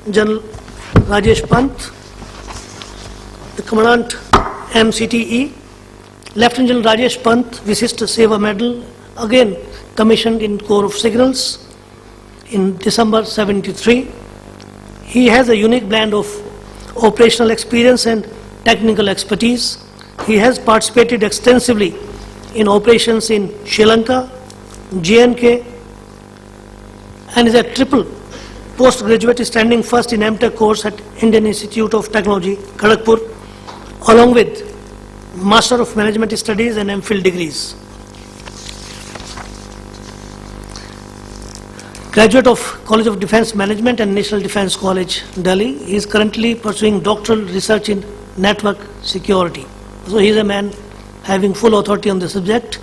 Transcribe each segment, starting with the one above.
General Rajesh Pant, the Commandant MCTE, Lieutenant General Rajesh Pant, Visishta Seva Medal, again commissioned in Corps of Signals in December 73. He has a unique blend of operational experience and technical expertise. He has participated extensively in operations in Sri Lanka, J&K, and is a triple postgraduate standing first in MTech course at Indian Institute of Technology, Kharagpur, along with Master of Management Studies and MPhil degrees. Graduate of College of Defence Management and National Defence College, Delhi. He is currently pursuing doctoral research in network security. So he is a man having full authority on the subject.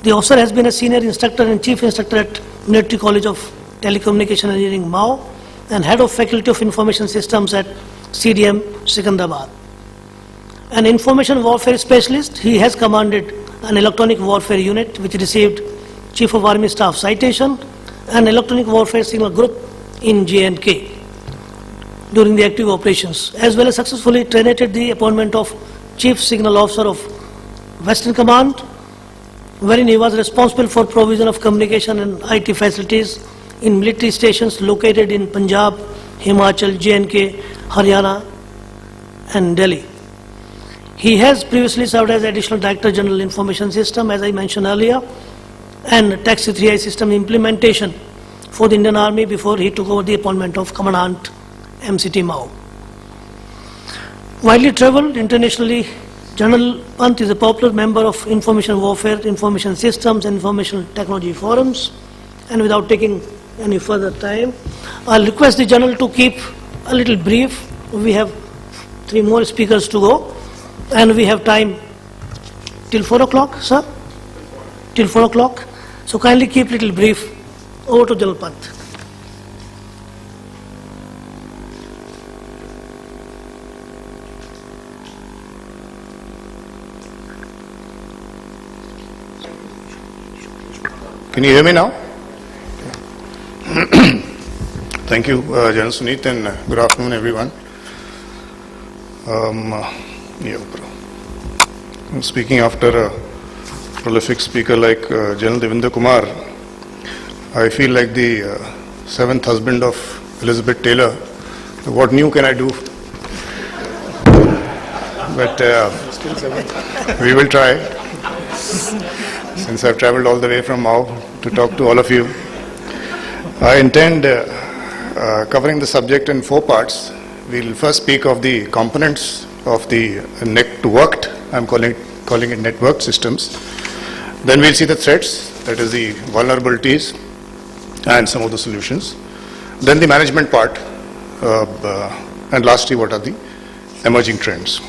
The officer has been a senior instructor and chief instructor at Military College of Telecommunication Engineering, Mao, and head of Faculty of Information Systems at CDM, Secunderabad. An information warfare specialist, he has commanded an electronic warfare unit which received Chief of Army Staff citation and electronic warfare signal group in J&K during the active operations, as well as successfully terminated the appointment of Chief Signal Officer of Western Command, wherein he was responsible for provision of communication and IT facilities in military stations located in Punjab, Himachal, J&K, Haryana, and Delhi. He has previously served as Additional Director General Information System, as I mentioned earlier, and Taxi 3I system implementation for the Indian Army before he took over the appointment of Commandant MCT Mao. Widely travelled internationally, General Pant is a popular member of information warfare, information systems, and information technology forums. And without taking any further time, I'll request the General to keep a little brief. We have 3 more speakers to go, and we have time till 4 o'clock, sir? Till 4 o'clock. So kindly keep little brief. Over to General Pant. Can you hear me now? Thank you, General Sunit, and good afternoon, everyone. Speaking after a prolific speaker like General Devinder Kumar, I feel like the 7th husband of Elizabeth Taylor. What new can I do? But we will try. Since I've traveled all the way from Mao to talk to all of you, I intend covering the subject in 4 parts. We'll first speak of the components of the networked, I'm calling it networked systems. Then we'll see the threats, that is the vulnerabilities and some of the solutions. Then the management part, and lastly, what are the emerging trends.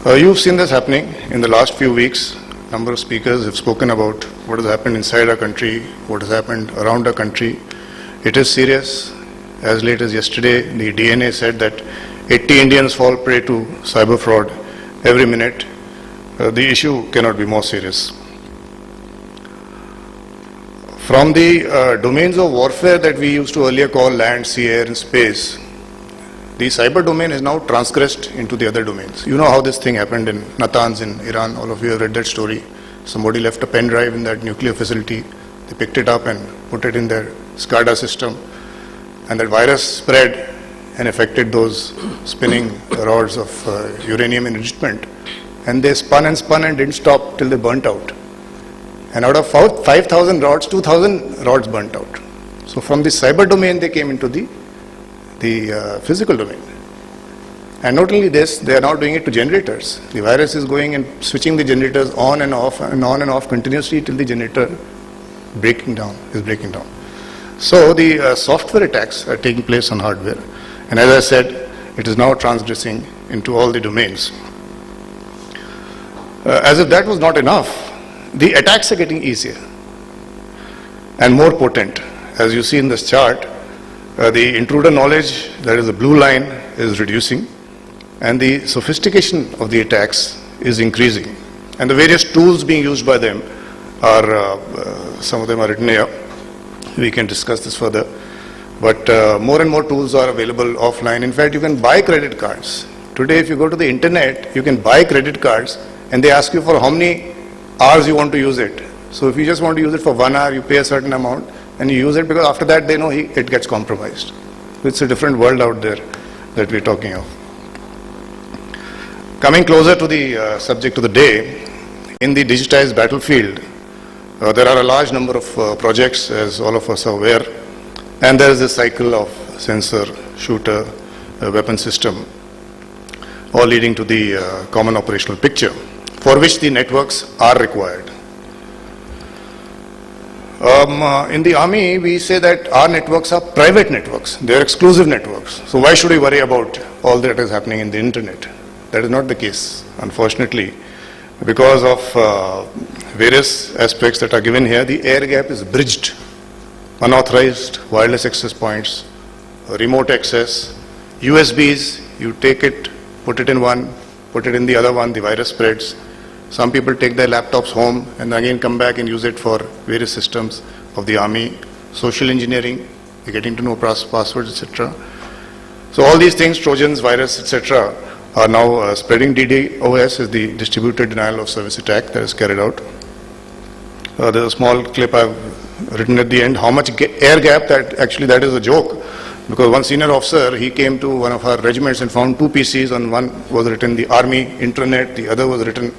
You've seen this happening in the last few weeks. A number of speakers have spoken about what has happened inside our country, what has happened around our country. It is serious. As late as yesterday, the DNA said that 80 Indians fall prey to cyber fraud every minute. The issue cannot be more serious. From the domains of warfare that we used to earlier call land, sea, air, and space, the cyber domain is now transgressed into the other domains. You know how this thing happened in Natanz in Iran. All of you have read that story. Somebody left a pen drive in that nuclear facility. They picked it up and put it in their SCADA system. And that virus spread and affected those spinning rods of uranium enrichment. And they spun and didn't stop till they burnt out. And out of 5,000 rods, 2,000 rods burnt out. So from the cyber domain, they came into the physical domain. And not only this, they are now doing it to generators. The virus is going and switching the generators on and off and on and off continuously till the generator is breaking down. So the software attacks are taking place on hardware. And as I said, it is now transgressing into all the domains. As if that was not enough, the attacks are getting easier and more potent. As you see in this chart, the intruder knowledge, that is the blue line, is reducing, and the sophistication of the attacks is increasing. And the various tools being used by them are, some of them are written here. We can discuss this further. But more and more tools are available offline. In fact, you can buy credit cards. Today, if you go to the internet, you can buy credit cards and they ask you for how many hours you want to use it. So if you just want to use it for 1 hour, you pay a certain amount and you use it, because after that they know it gets compromised. It's a different world out there that we're talking of. Coming closer to the subject of the day, in the digitized battlefield, there are a large number of projects, as all of us are aware, and there is a cycle of sensor, shooter, weapon system, all leading to the common operational picture, for which the networks are required. In the army, we say that our networks are private networks. They are exclusive networks. So why should we worry about all that is happening in the internet? That is not the case, unfortunately. Because of various aspects that are given here, the air gap is bridged. Unauthorized wireless access points, remote access, USBs, you take it, put it in one, put it in the other one, the virus spreads. Some people take their laptops home and again come back and use it for various systems of the army. Social engineering, they're getting to know passwords, etc. So all these things, Trojans, virus, etc., are now spreading. DDoS is the distributed denial of service attack that is carried out. There's a small clip I've written at the end, how much air gap, that is a joke. Because one senior officer, he came to one of our regiments and found 2 PCs, and one was written the army intranet, the other was written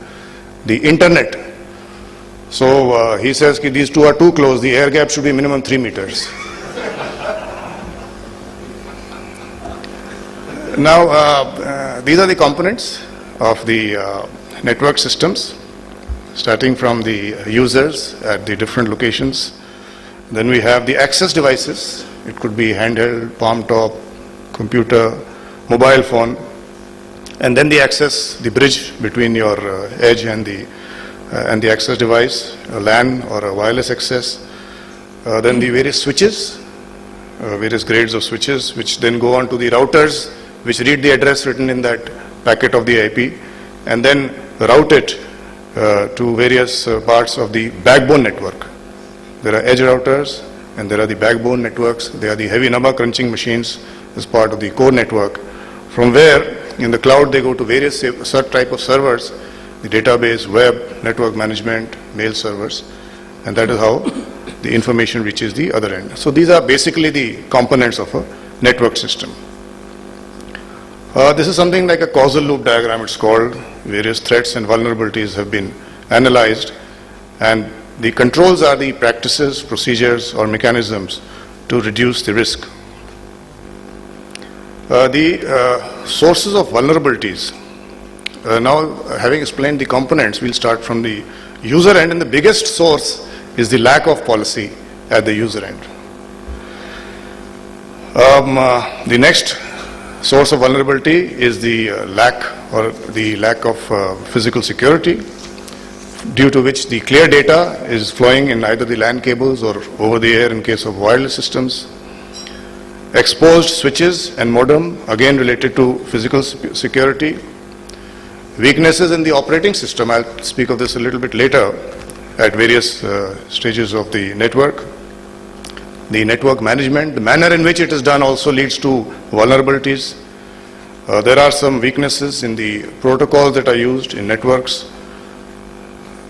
the internet. So he says that these two are too close, the air gap should be minimum 3 meters. Now, these are the components of the network systems, starting from the users at the different locations. Then we have the access devices. It could be handheld, palm top, computer, mobile phone. And then the access, the bridge between your edge and the access device, a LAN or a wireless access. Then the various switches, various grades of switches, which then go on to the routers, which read the address written in that packet of the IP, and then route it to various parts of the backbone network. There are edge routers and there are the backbone networks. They are the heavy number crunching machines as part of the core network. From where in the cloud they go to various certain type of servers, the database, web, network management, mail servers, and that is how the information reaches the other end. So these are basically the components of a network system. This is something like a causal loop diagram, it's called. Various threats and vulnerabilities have been analyzed, and the controls are the practices, procedures, or mechanisms to reduce the risk. The sources of vulnerabilities. Now, having explained the components, we'll start from the user end, and the biggest source is the lack of policy at the user end. The next source of vulnerability is the lack of physical security, due to which the clear data is flowing in either the LAN cables or over the air in case of wireless systems. Exposed switches and modem, again related to physical security. Weaknesses in the operating system, I'll speak of this a little bit later, at various stages of the network. The network management, the manner in which it is done also leads to vulnerabilities. There are some weaknesses in the protocols that are used in networks.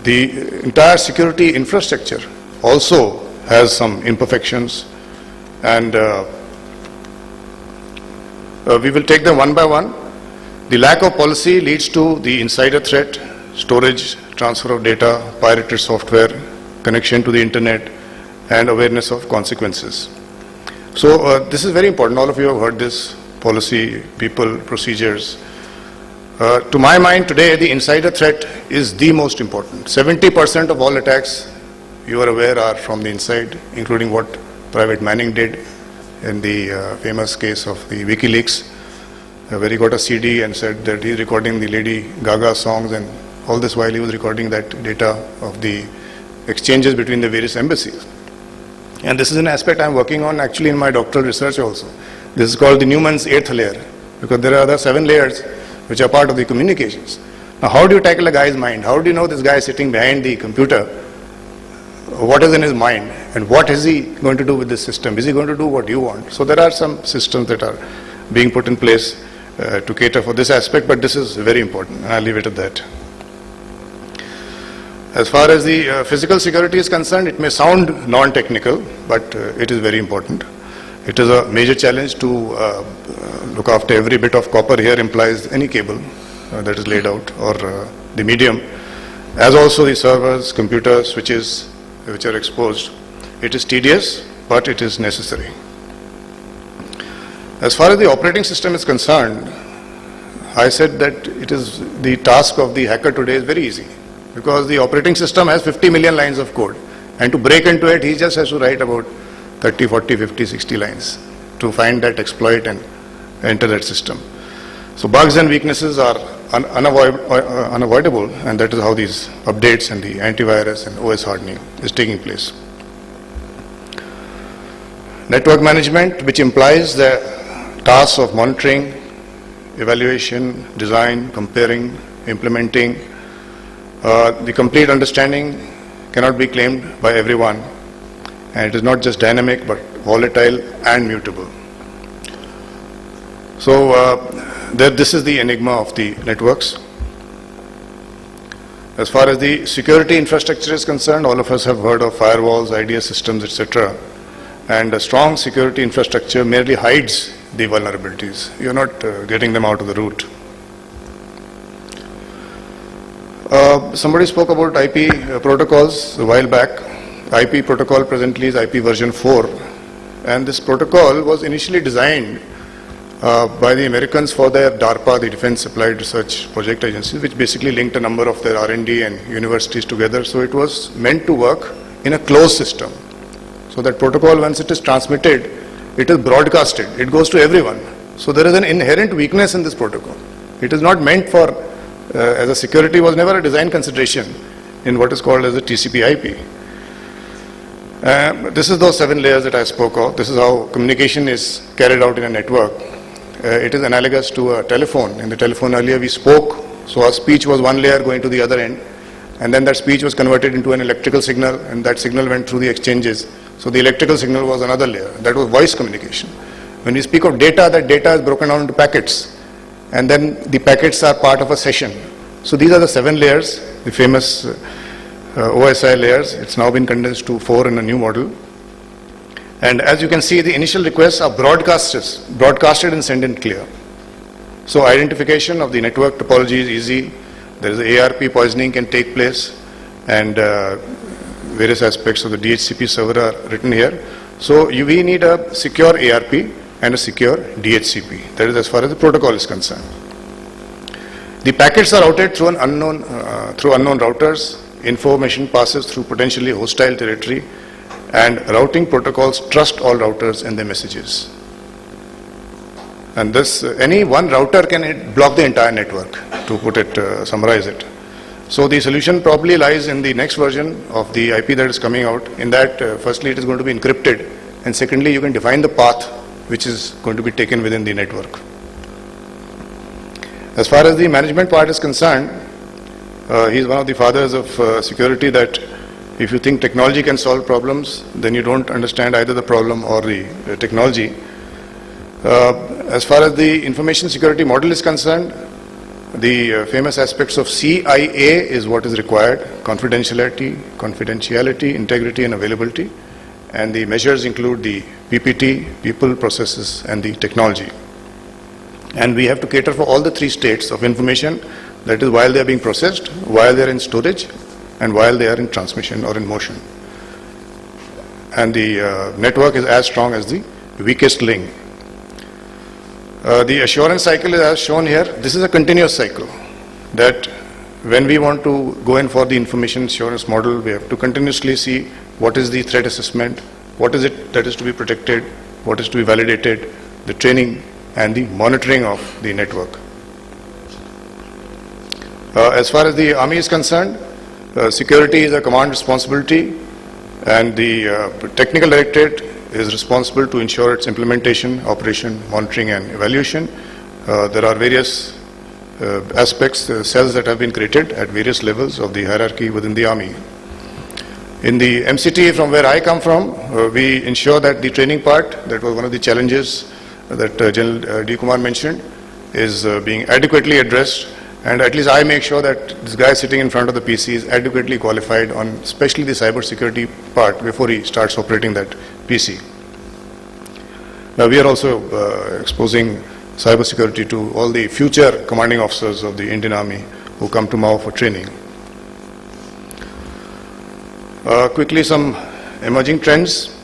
The entire security infrastructure also has some imperfections, and we will take them one by one. The lack of policy leads to the insider threat, storage, transfer of data, pirated software, connection to the internet, and awareness of consequences. So this is very important. All of you have heard this: policy, people, procedures. To my mind today, the insider threat is the most important. 70% of all attacks, you are aware, are from the inside, including what Private Manning did in the famous case of the WikiLeaks, where he got a CD and said that he's recording the Lady Gaga songs, and all this while he was recording that data of the exchanges between the various embassies. And this is an aspect I'm working on actually in my doctoral research also. This is called the Newman's 8th layer, because there are other 7 layers which are part of the communications. Now, how do you tackle a guy's mind? How do you know this guy is sitting behind the computer what is in his mind and what is he going to do with this system. Is he going to do what you want? So there are some systems that are being put in place to cater for this aspect, but this is very important, and I'll leave it at that. As far as the physical security is concerned, it may sound non-technical, but it is very important. It is a major challenge to look after every bit of copper. Here implies any cable that is laid out, or the medium, as also the servers, computers, switches which are exposed. It is tedious, but it is necessary. As far as the operating system is concerned, I said that it is the task of the hacker today is very easy, because the operating system has 50 million lines of code, and to break into it, he just has to write about 30, 40, 50, 60 lines to find that exploit and enter that system. So bugs and weaknesses are unavoidable, and that is how these updates and the antivirus and OS hardening is taking place. Network management, which implies the tasks of monitoring, evaluation, design, comparing, implementing. The complete understanding cannot be claimed by everyone, and it is not just dynamic but volatile and mutable. So this is the enigma of the networks. As far as the security infrastructure is concerned, all of us have heard of firewalls, IDS systems, etc. And a strong security infrastructure merely hides the vulnerabilities. You are not getting them out of the root. Somebody spoke about IP protocols a while back. IP protocol presently is IP version 4, and this protocol was initially designed by the Americans for their DARPA, the Defense Applied Research Project Agency, which basically linked a number of their R&D and universities together. So it was meant to work in a closed system. So that protocol, once it is transmitted, it is broadcasted. It goes to everyone. So there is an inherent weakness in this protocol. It is not meant for, as a security was never a design consideration in what is called as a TCP/IP. This is those 7 layers that I spoke of. This is how communication is carried out in a network. It is analogous to a telephone. In the telephone earlier we spoke, so our speech was one layer going to the other end, and then that speech was converted into an electrical signal, and that signal went through the exchanges. So the electrical signal was another layer. That was voice communication. When we speak of data, that data is broken down into packets, and then the packets are part of a session. So these are the 7 layers, the famous OSI layers. It's now been condensed to 4 in a new model. And as you can see, the initial requests are broadcasted and sent in clear. So identification of the network topology is easy. There is ARP poisoning can take place, and various aspects of the DHCP server are written here. So we need a secure ARP and a secure DHCP. That is as far as the protocol is concerned. The packets are routed through unknown routers. Information passes through potentially hostile territory, and routing protocols trust all routers and their messages. And this, any one router can block the entire network, to put it, summarize it. So the solution probably lies in the next version of the IP that is coming out, in that firstly it is going to be encrypted, and secondly you can define the path which is going to be taken within the network. As far as the management part is concerned, he is one of the fathers of security, that if you think technology can solve problems, then you don't understand either the problem or the technology. As far as the information security model is concerned, the famous aspects of CIA is what is required: confidentiality, integrity and availability. And the measures include the PPT, people, processes and the technology. And we have to cater for all the 3 states of information, that is while they are being processed, while they are in storage, and while they are in transmission or in motion. And the network is as strong as the weakest link. The assurance cycle is as shown here. This is a continuous cycle, that when we want to go in for the information assurance model, we have to continuously see what is the threat assessment, what is it that is to be protected, what is to be validated, the training and the monitoring of the network. As far as the Army is concerned, security is a command responsibility, and the technical directorate is responsible to ensure its implementation, operation, monitoring and evaluation. There are various aspects, cells that have been created at various levels of the hierarchy within the Army. In the MCT from where I come from, we ensure that the training part, that was one of the challenges that General D. Kumar mentioned, is being adequately addressed, and at least I make sure that this guy sitting in front of the PC is adequately qualified on especially the cyber security part before he starts operating that PC. Now we are also exposing cyber security to all the future commanding officers of the Indian Army who come to Mao for training. Quickly, some emerging trends.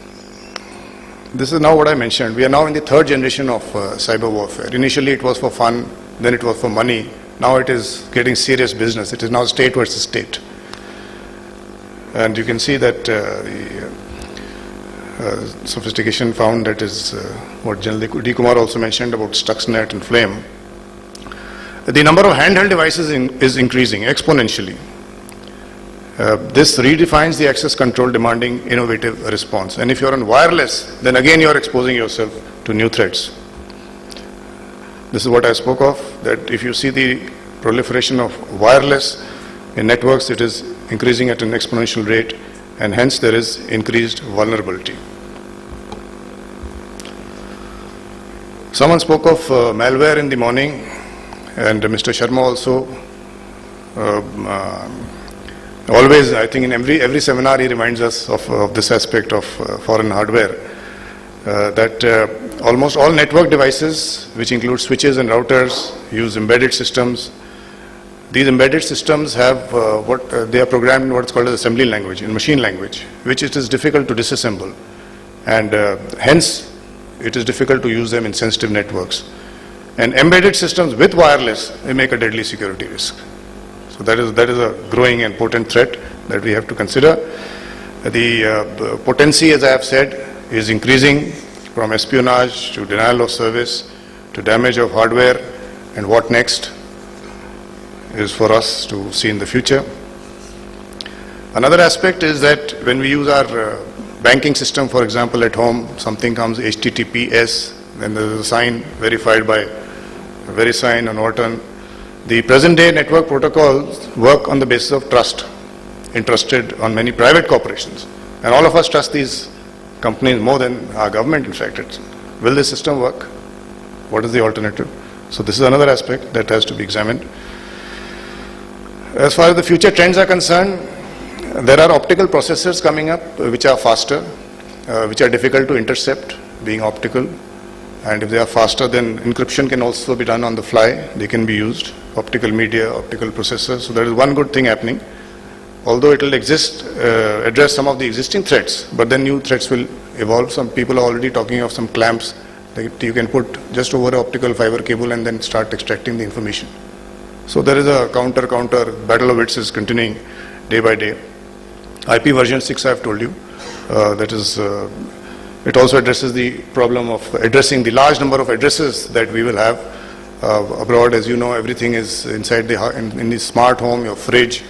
This is now what I mentioned. We are now in the third generation of cyber warfare. Initially it was for fun, then it was for money. Now it is getting serious business. It is now state versus state. And you can see that the sophistication found, that is what General D. Kumar also mentioned about Stuxnet and Flame. The number of handheld devices is increasing exponentially. This redefines the access control demanding innovative response. And if you're on wireless, then again you're exposing yourself to new threats. This is what I spoke of, that if you see the proliferation of wireless in networks, it is increasing at an exponential rate, and hence there is increased vulnerability. Someone spoke of malware in the morning, and Mr. Sharma also. Always, I think in every seminar he reminds us of this aspect of foreign hardware, that almost all network devices, which include switches and routers, use embedded systems. These embedded systems have they are programmed in what's called as assembly language, in machine language, which it is difficult to disassemble, and hence it is difficult to use them in sensitive networks. And embedded systems with wireless, they make a deadly security risk. So that is a growing and potent threat that we have to consider. The potency, as I have said, is increasing from espionage to denial of service to damage of hardware, and what next is for us to see in the future. Another aspect is that when we use our banking system, for example, at home, something comes HTTPS, then there is a sign verified by VeriSign or Norton. The present day network protocols work on the basis of trust, entrusted on many private corporations. And all of us trust these companies more than our government, in fact. Will this system work? What is the alternative? So this is another aspect that has to be examined. As far as the future trends are concerned, there are optical processors coming up which are faster, which are difficult to intercept, being optical. And if they are faster, then encryption can also be done on the fly. They can be used, optical media, optical processors. So that is one good thing happening. Although it will address some of the existing threats, but then new threats will evolve. Some people are already talking of some clamps that you can put just over an optical fiber cable and then start extracting the information. So there is a counter battle of wits is continuing day by day. IP version 6, I have told you, that is, it also addresses the problem of addressing the large number of addresses that we will have abroad. As you know, everything is inside in the smart home, your fridge,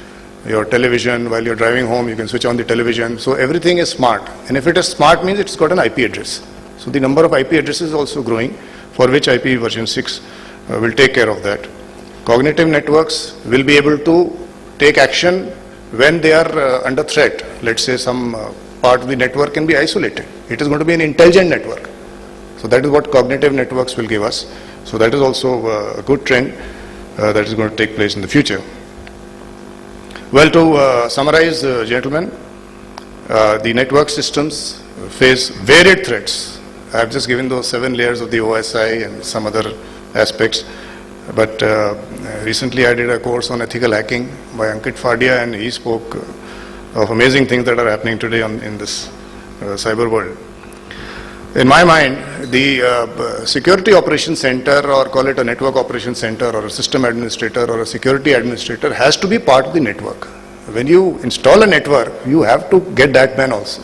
your television. While you're driving home, you can switch on the television. So everything is smart. And if it is smart, means it's got an IP address. So the number of IP addresses is also growing, for which IP version 6 will take care of that. Cognitive networks will be able to take action when they are under threat. Let's say some part of the network can be isolated. It is going to be an intelligent network. So that is what cognitive networks will give us. So that is also a good trend that is going to take place in the future. Well, to summarize, gentlemen, the network systems face varied threats. I have just given those 7 layers of the OSI and some other aspects. But recently I did a course on ethical hacking by Ankit Fadia, and he spoke of amazing things that are happening today in this cyber world. In my mind, the security operations center, or call it a network operations center, or a system administrator, or a security administrator, has to be part of the network. When you install a network, you have to get that man also.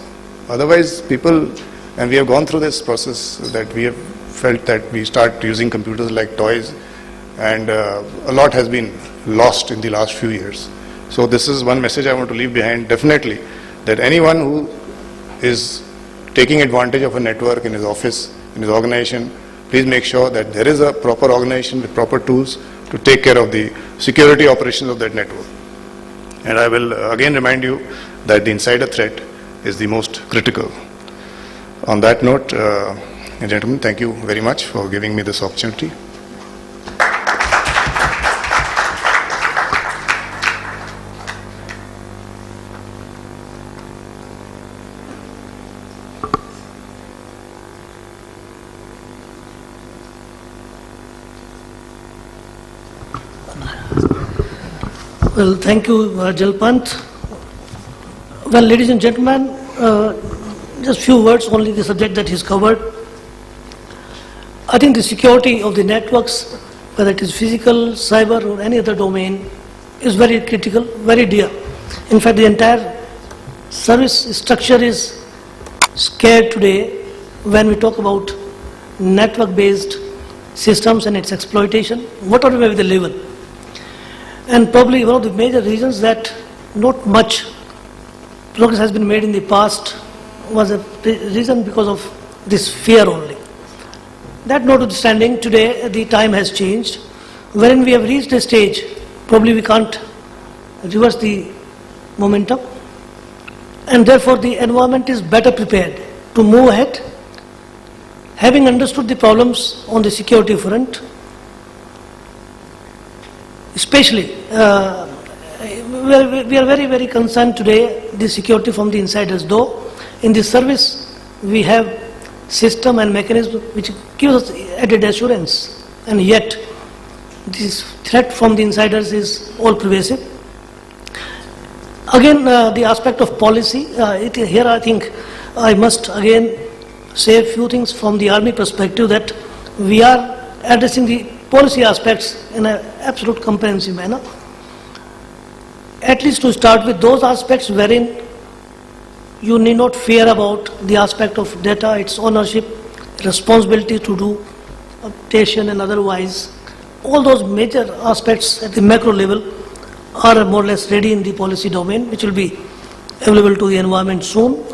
Otherwise, people, and we have gone through this process, that we have felt that we start using computers like toys, and a lot has been lost in the last few years. So this is one message I want to leave behind, definitely, that anyone who is taking advantage of a network in his office, in his organization, please make sure that there is a proper organization with proper tools to take care of the security operations of that network. And I will again remind you that the insider threat is the most critical. On that note, gentlemen, thank you very much for giving me this opportunity. Well, thank you, Jalpant. Well, ladies and gentlemen, just few words only the subject that is covered. I think the security of the networks, whether it is physical, cyber or any other domain, is very critical, very dear. In fact, the entire service structure is scared today when we talk about network-based systems and its exploitation, whatever may be the level. And probably one of the major reasons that not much progress has been made in the past was a reason because of this fear only. That notwithstanding, today the time has changed, wherein we have reached a stage, probably we can't reverse the momentum, and therefore the environment is better prepared to move ahead, having understood the problems on the security front. Especially, we are very, very concerned today the security from the insiders. Though in the service we have system and mechanism which gives us added assurance, and yet this threat from the insiders is all pervasive. Again, the aspect of policy. Here I think I must again say a few things from the Army perspective, that we are addressing the policy aspects in an absolute comprehensive manner. At least to start with those aspects wherein you need not fear about the aspect of data, its ownership, responsibility to do updation and otherwise. All those major aspects at the macro level are more or less ready in the policy domain, which will be available to the environment soon.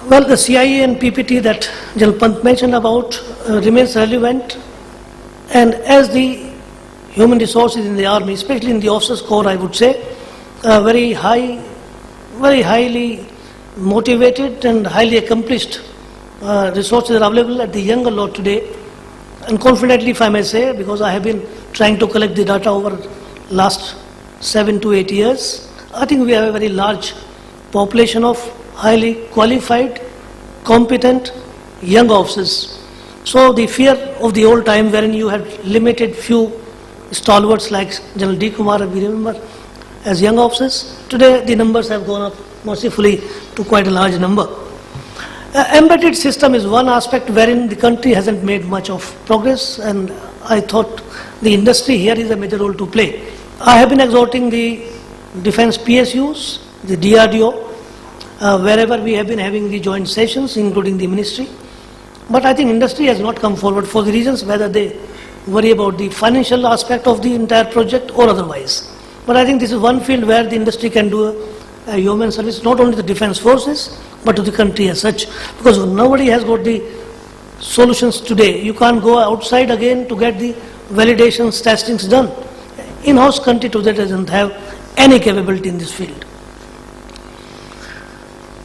Well, the CIA and PPT that Jalpant mentioned about remains relevant, and as the human resources in the Army, especially in the officers corps, I would say, very highly motivated and highly accomplished resources are available at the younger lot today. And confidently, if I may say, because I have been trying to collect the data over last 7 to 8 years, I think we have a very large population of highly qualified, competent young officers. So the fear of the old time wherein you had limited few stalwarts like General D. Kumar, we remember, as young officers, today the numbers have gone up mercifully to quite a large number. Embedded system is one aspect wherein the country hasn't made much of progress, and I thought the industry here is a major role to play. I have been exhorting the defense PSUs, the DRDO, wherever we have been having the joint sessions, including the ministry. But I think industry has not come forward for the reasons whether they worry about the financial aspect of the entire project or otherwise. But I think this is one field where the industry can do a human service, not only to the defense forces, but to the country as such. Because nobody has got the solutions today. You can't go outside again to get the validations, testings done. In-house country today doesn't have any capability in this field.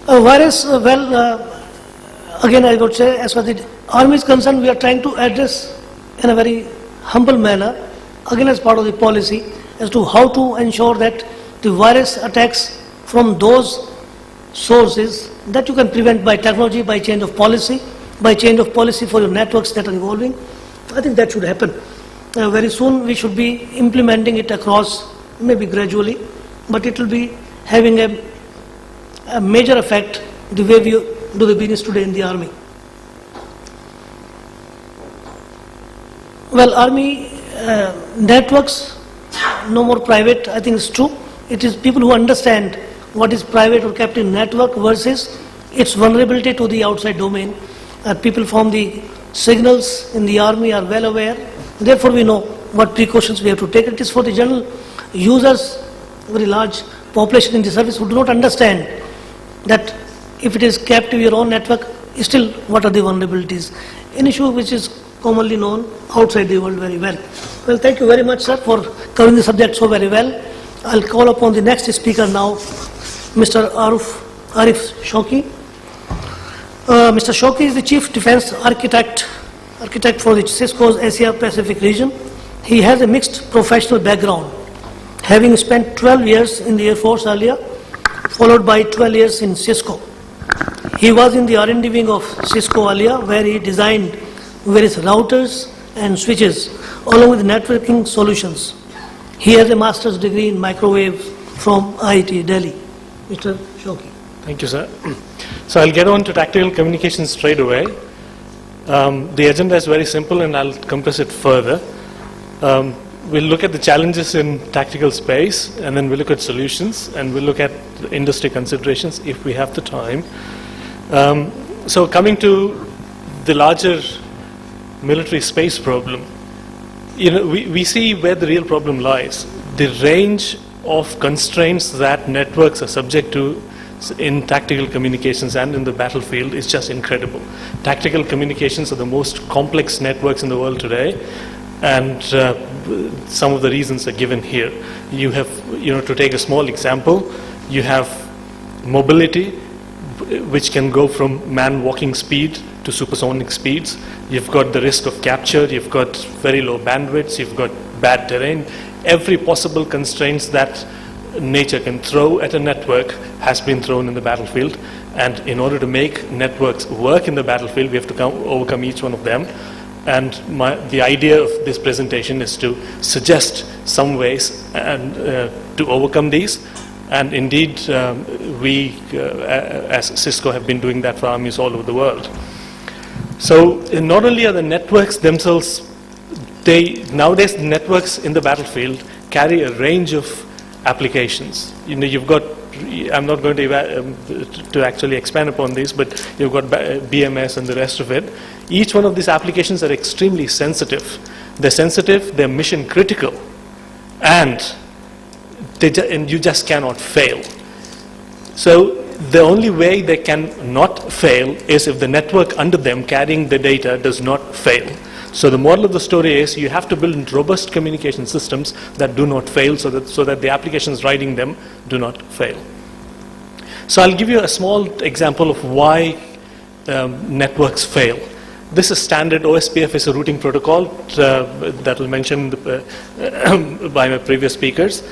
Whereas, again I would say, as far as the Army is concerned, we are trying to address in a very humble manner, again as part of the policy, as to how to ensure that the virus attacks from those sources that you can prevent by technology, by change of policy for your networks that are evolving. I think that should happen. Very soon we should be implementing it across, maybe gradually, but it will be having a major effect the way we do the business today in the Army. Well, Army networks, no more private, I think it's true. It is people who understand what is private or captive network versus its vulnerability to the outside domain. People from the signals in the Army are well aware. Therefore, we know what precautions we have to take. It is for the general users, very large population in the service who do not understand that if it is captive your own network, still what are the vulnerabilities? An issue which is commonly known outside the world very well. Well, thank you very much, sir, for covering the subject so very well. I'll call upon the next speaker now, Mr. Arif Shauki. Mr. Shauki is the Chief Defense Architect for the Cisco's Asia Pacific region. He has a mixed professional background, having spent 12 years in the Air Force earlier, followed by 12 years in Cisco. He was in the R&D wing of Cisco earlier, where he designed various routers and switches, along with networking solutions. He has a master's degree in microwave from IIT Delhi. Mr. Shauki. Thank you, sir. So I'll get on to tactical communications straight away. The agenda is very simple, and I'll compress it further. We'll look at the challenges in tactical space, and then we'll look at solutions, and we'll look at industry considerations if we have the time. So coming to the larger military space problem, we see where the real problem lies. The range of constraints that networks are subject to in tactical communications and in the battlefield is just incredible. Tactical communications are the most complex networks in the world today, and some of the reasons are given here. You have, to take a small example, you have mobility, which can go from man walking speed to supersonic speeds. You've got the risk of capture, you've got very low bandwidths, you've got bad terrain. Every possible constraints that nature can throw at a network has been thrown in the battlefield, and in order to make networks work in the battlefield, we have to overcome each one of them. And the idea of this presentation is to suggest some ways and to overcome these. And indeed, we, as Cisco, have been doing that for armies all over the world. So not only are the networks themselves, nowadays the networks in the battlefield carry a range of applications. You've got, I'm not going to actually expand upon this, but you've got BMS and the rest of it. Each one of these applications are extremely sensitive. They're sensitive, they're mission critical, and you just cannot fail. So the only way they can not fail is if the network under them carrying the data does not fail. So the moral of the story is you have to build robust communication systems that do not fail, so that the applications riding them do not fail. So I'll give you a small example of why networks fail. This is standard. OSPF is a routing protocol that was mentioned by my previous speakers.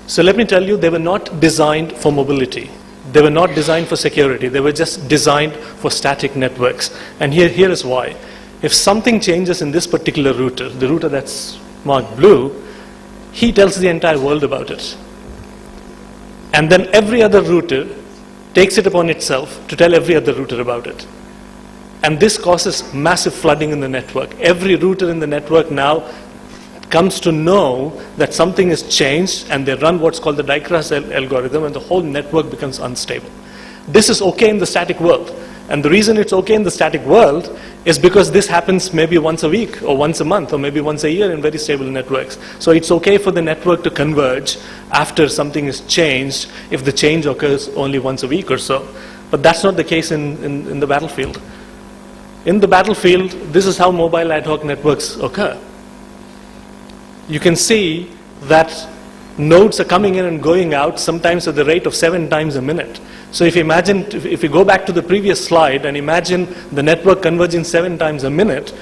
So let me tell you, they were not designed for mobility. They were not designed for security. They were just designed for static networks. And here is why. If something changes in this particular router, the router that's marked blue, he tells the entire world about it. And then every other router takes it upon itself to tell every other router about it. And this causes massive flooding in the network. Every router in the network now comes to know that something has changed, and they run what's called the die-cross algorithm, and the whole network becomes unstable. This is okay in the static world. And the reason it's okay in the static world is because this happens maybe once a week or once a month or maybe once a year in very stable networks. So it's okay for the network to converge after something is changed if the change occurs only once a week or so. But that's not the case in the battlefield. In the battlefield, this is how mobile ad hoc networks occur. You can see that nodes are coming in and going out, sometimes at the rate of 7 times a minute. So if you go back to the previous slide and imagine the network converging 7 times a minute,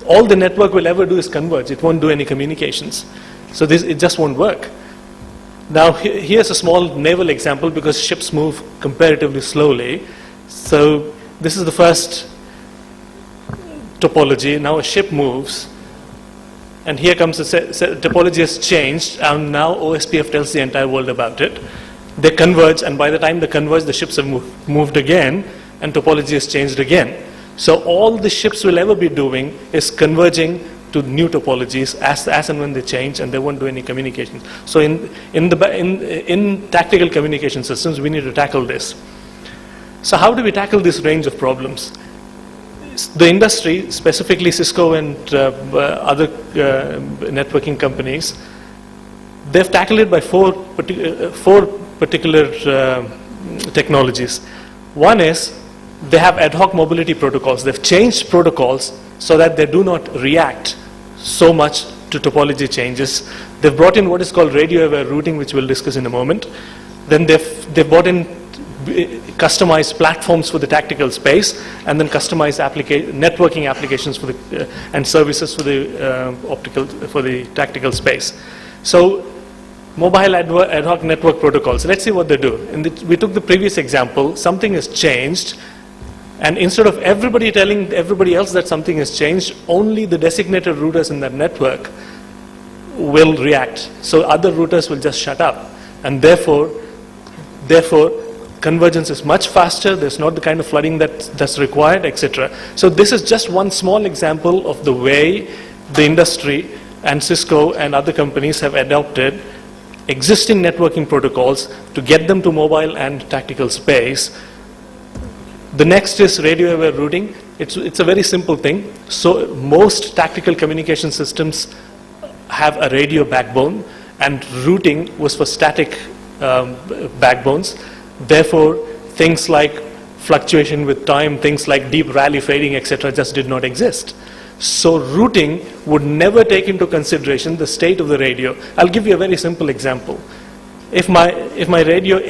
all the network will ever do is converge. It won't do any communications. So it just won't work. Now here's a small naval example, because ships move comparatively slowly. So this is the first topology. Now a ship moves, and here comes the topology has changed, and now OSPF tells the entire world about it. They converge, and by the time they converge, the ships have moved again, and topology has changed again. So all the ships will ever be doing is converging to new topologies as and when they change, and they won't do any communications. So in tactical communication systems, we need to tackle this. So how do we tackle this range of problems? The industry, specifically Cisco and other networking companies, they've tackled it by four particular technologies. One is they have ad hoc mobility protocols. They've changed protocols so that they do not react so much to topology changes. They've brought in what is called radio-aware routing, which we'll discuss in a moment. Then they've bought in customized platforms for the tactical space, and then customized networking applications for the and services for the tactical space. So mobile ad hoc network protocols. Let's see what they do. We took the previous example. Something has changed, and instead of everybody telling everybody else that something has changed, only the designated routers in that network will react. So other routers will just shut up, and therefore convergence is much faster. There's not the kind of flooding that's required, etc. So this is just one small example of the way the industry and Cisco and other companies have adopted existing networking protocols to get them to mobile and tactical space. The next is radio aware routing. It's a very simple thing. So most tactical communication systems have a radio backbone, and routing was for static backbones. Therefore, things like fluctuation with time, things like deep rally fading, etc., just did not exist. So routing would never take into consideration the state of the radio. I'll give you a very simple example. If my radio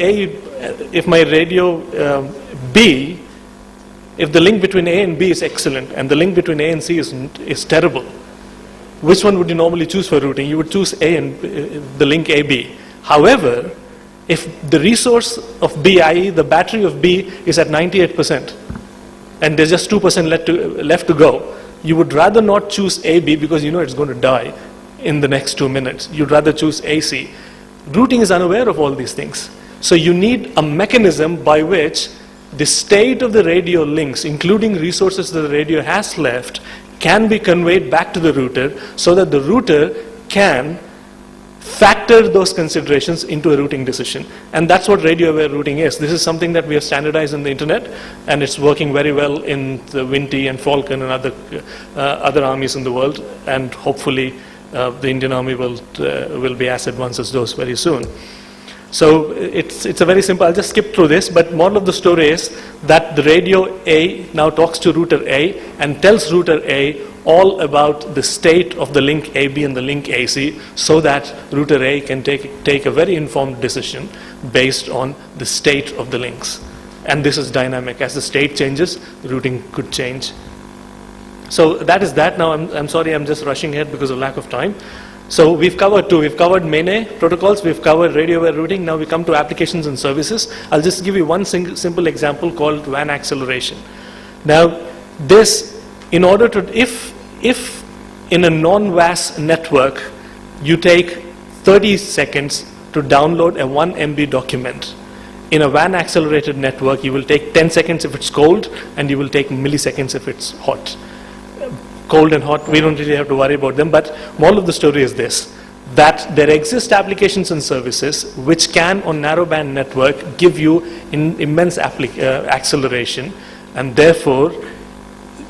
B, if the link between A and B is excellent and the link between A and C is terrible, which one would you normally choose for routing? You would choose A and the link AB. However, if the resource of B, i.e. the battery of B, is at 98% and there's just 2% left to go, you would rather not choose AB because you know it's going to die in the next 2 minutes. You'd rather choose AC. Routing is unaware of all these things. So you need a mechanism by which the state of the radio links, including resources that the radio has left, can be conveyed back to the router so that the router can factor those considerations into a routing decision. And that's what radio aware routing is. This is something that we have standardized in the internet, and it's working very well in the Winty and Falcon and other armies in the world, and hopefully the Indian Army will be as advanced as those very soon. So it's a very simple, I'll just skip through this, but moral of the story is that the radio A now talks to router A and tells router A all about the state of the link AB and the link AC, so that router A can take a very informed decision based on the state of the links. And this is dynamic. As the state changes, the routing could change. So that is that. Now I'm sorry, I'm just rushing ahead because of lack of time. So we've covered two. We've covered MANE protocols, we've covered radio aware routing, now we come to applications and services. I'll just give you one simple example called WAN acceleration. Now this, in order to, if in a non-WAS network you take 30 seconds to download a 1 MB document, in a WAN accelerated network you will take 10 seconds if it's cold, and you will take milliseconds if it's hot. Cold and hot, we don't really have to worry about them, but moral of the story is this, that there exist applications and services which can, on narrowband network, give you immense acceleration, and therefore,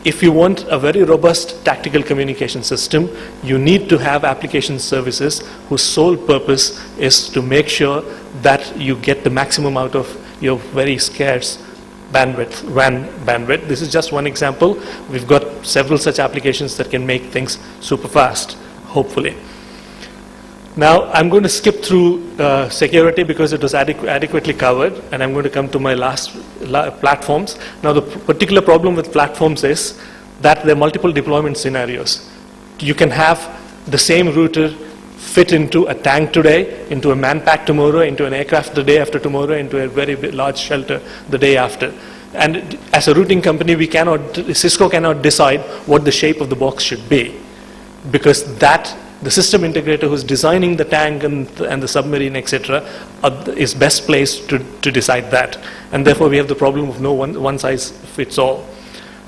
if you want a very robust tactical communication system, you need to have application services whose sole purpose is to make sure that you get the maximum out of your very scarce bandwidth, WAN bandwidth. This is just one example. We've got several such applications that can make things super fast, hopefully. Now, I'm going to skip through security because it was adequately covered, and I'm going to come to my last platforms. Now, the particular problem with platforms is that there are multiple deployment scenarios. You can have the same router fit into a tank today, into a man-pack tomorrow, into an aircraft the day after tomorrow, into a very large shelter the day after. And as a routing company, Cisco cannot decide what the shape of the box should be, because the system integrator who's designing the tank and the submarine, etc., is best placed to decide that. And therefore, we have the problem of no one size fits all.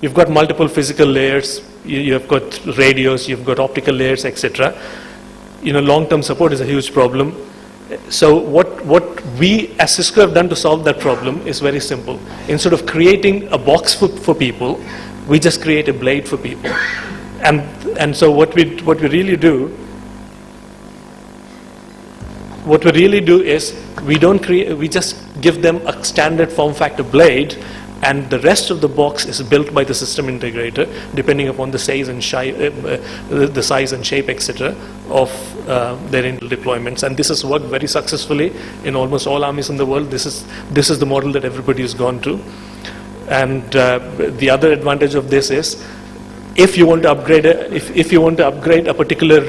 You've got multiple physical layers, you've got radios, you've got optical layers, etc. Long-term support is a huge problem. So what we as Cisco have done to solve that problem is very simple. Instead of creating a box for people, we just create a blade for people. And so what we really do is we just give them a standard form factor blade, and the rest of the box is built by the system integrator, depending upon the size and shape, etc., of their Intel deployments. And this has worked very successfully in almost all armies in the world. This is the model that everybody has gone to. And the other advantage of this is, if you want to upgrade a particular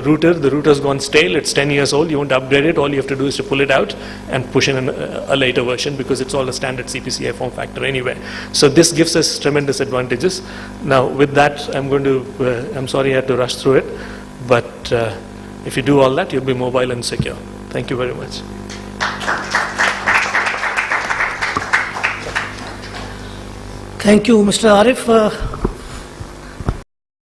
router, the router's gone stale, it's 10 years old, you want to upgrade it, all you have to do is to pull it out and push in a later version, because it's all a standard CPCI form factor anyway. So this gives us tremendous advantages. Now with that, I'm sorry I had to rush through it, but if you do all that, you'll be mobile and secure. Thank you very much. Thank you, Mr. Arif.